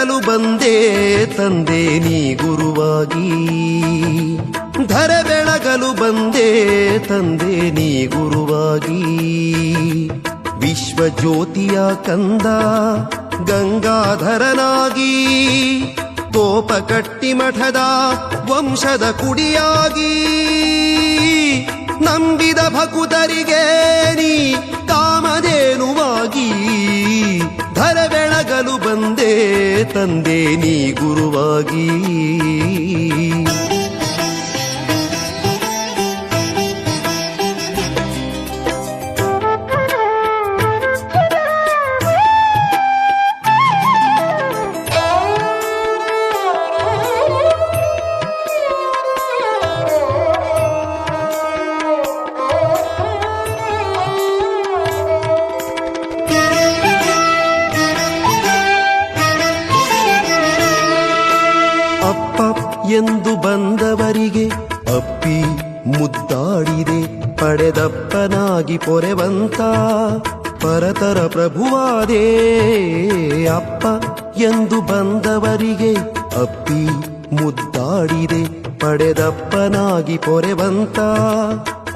ಬೆಳಗಲು ಬಂದೆ ತಂದೆ ನೀ ಗುರುವಾಗಿ. ಧರೆ ಬೆಳಗಲು ಬಂದೆ ತಂದೆ ನೀ ಗುರುವಾಗಿ. ವಿಶ್ವಜ್ಯೋತಿಯ ಕಂದ ಗಂಗಾಧರನಾಗಿ, ತೋಪ ಕಟ್ಟಿ ಮಠದ ವಂಶದ ಕುಡಿಯಾಗಿ, ನಂಬಿದ ಭಕುತರಿಗೆ ನೀ ಕಾಮಧೇನುವಾಗಿ. ಧರೆ ಬೆಳಗಲು ಬಂದೆ ತಂದೆ ನೀ ಗುರುವಾಗಿ. ಎಂದು ಬಂದವರಿಗೆ ಅಪ್ಪಿ ಮುದ್ದಾಡಿದೆ, ಪಡೆದಪ್ಪನಾಗಿ ಪೊರೆವಂತ ಪರತರ ಪ್ರಭುವಾದೇ. ಅಪ್ಪ ಎಂದು ಬಂದವರಿಗೆ ಅಪ್ಪಿ ಮುದ್ದಾಡಿದೆ, ಪಡೆದಪ್ಪನಾಗಿ ಪೊರೆವಂತ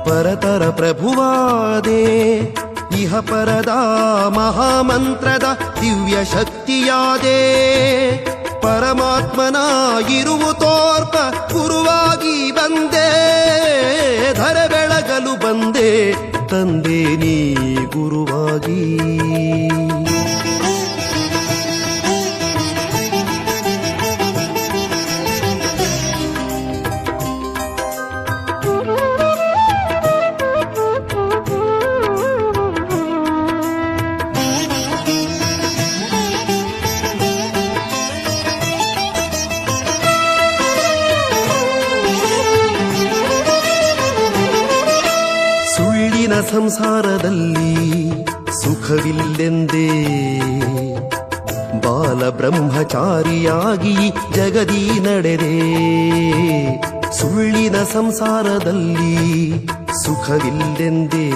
ಪರತರ ಪ್ರಭುವಾದೇ. ಇಹ ಪರದ ಮಹಾಮಂತ್ರದ ದಿವ್ಯ ಶಕ್ತಿಯಾದೇ, ಪರಮಾತ್ಮನ ಇರುವು ತೋರ್ಪ ಗುರುವಾಗಿ ಬಂದೆ. ಧರೆ ಬೆಳಗಲು ಬಂದೆ ತಂದೆ ನೀ ಗುರುವಾಗಿ. ಸಂಸಾರದಲ್ಲಿ ಸುಖವಿಲ್ಲೆಂದೇ ಬಾಲ ಬ್ರಹ್ಮಚಾರಿಯಾಗಿ ಜಗದಿ ನಡೆದೆ. ಸುಳ್ಳಿನ ಸಂಸಾರದಲ್ಲಿ ಸುಖವಿಲ್ಲೆಂದೇ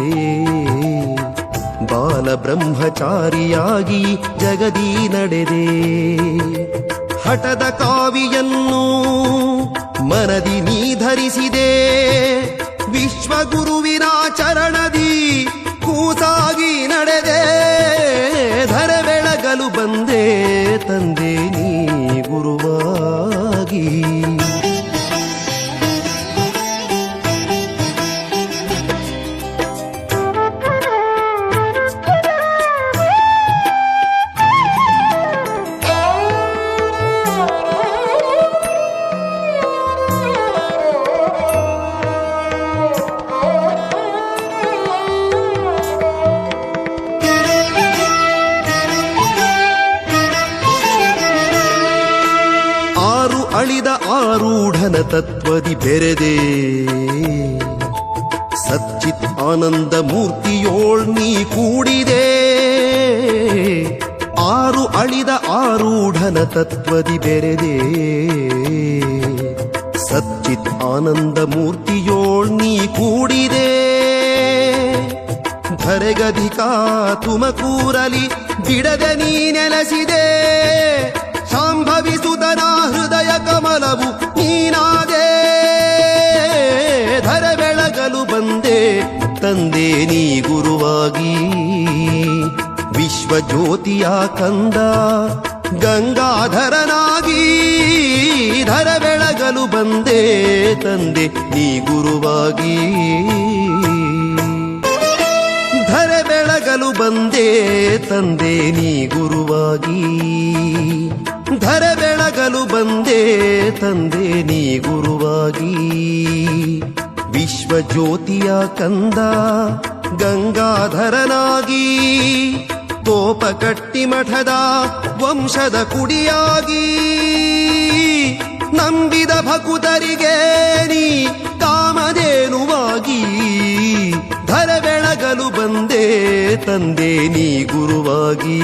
ಬಾಲ ಬ್ರಹ್ಮಚಾರಿಯಾಗಿ ಜಗದಿ ನಡೆದೆ. ಹಠದ ಕಾವಿಯನ್ನು ಮನದಿ ನೀ ಧರಿಸಿದೆ, ವಿಶ್ವಗುರುವಿನ ಚರಣದಿ ಕೂಸಾಗಿ ನಡೆದೆ. ಧರೆ ಬೆಳಗಲು ಬಂದೆ ತಂದೆ ನೀ ಗುರುವಾಗಿ. ಅಳಿದ ಆರೂಢನ ತತ್ವದಿ ಬೆರೆದೆ, ಸಚ್ಚಿತ್ ಆನಂದ ಮೂರ್ತಿಯೋಳ್ ನೀ ಕೂಡಿದೆ. ಆರು ಅಳಿದ ಆರೂಢನ ತತ್ವದಿ ಬೆರೆದೆ, ಸಚ್ಚಿತ್ ಆನಂದ ಮೂರ್ತಿಯೋಳ್ ನೀ ಕೂಡಿದೆ. ಧರೆಗಧಿಕ ತುಮಕೂರಲಿ ಬಿಡದೆ ನೀ ನೆಲೆಸಿದೆ, ಶಾಂಭವಿಸುತನ ಹೃದಯ ಕಮಲವು ನೀನಾದೆ. ಧರೆ ಬೆಳಗಲು ಬಂದೆ ತಂದೆ ನೀ ಗುರುವಾಗಿ. ವಿಶ್ವಜ್ಯೋತಿಯ ಕಂದ ಗಂಗಾಧರನಾಗಿ, ಧರೆ ಬೆಳಗಲು ಬಂದೆ ತಂದೆ ನೀ ಗುರುವಾಗಿ. ಧರೆ ಬೆಳಗಲು ಬಂದೆ ತಂದೆ ನೀ ಗುರುವಾಗಿ. ಧರೆ ಬೆಳಗಲು ಬಂದೆ ತಂದೆ ನೀ ಗುರುವಾಗಿ. ವಿಶ್ವಜ್ಯೋತಿಯ ಕಂದ ಗಂಗಾಧರನಾಗಿ, ತೋಪ ಕಟ್ಟಿ ಮಠದ ವಂಶದ ಕುಡಿಯಾಗಿ, ನಂಬಿದ ಭಕುತರಿಗೆ ನೀ ಕಾಮಧೇನುವಾಗಿ. ಧರೆ ಬೆಳಗಲು ಬಂದೆ ತಂದೆ ನೀ ಗುರುವಾಗಿ.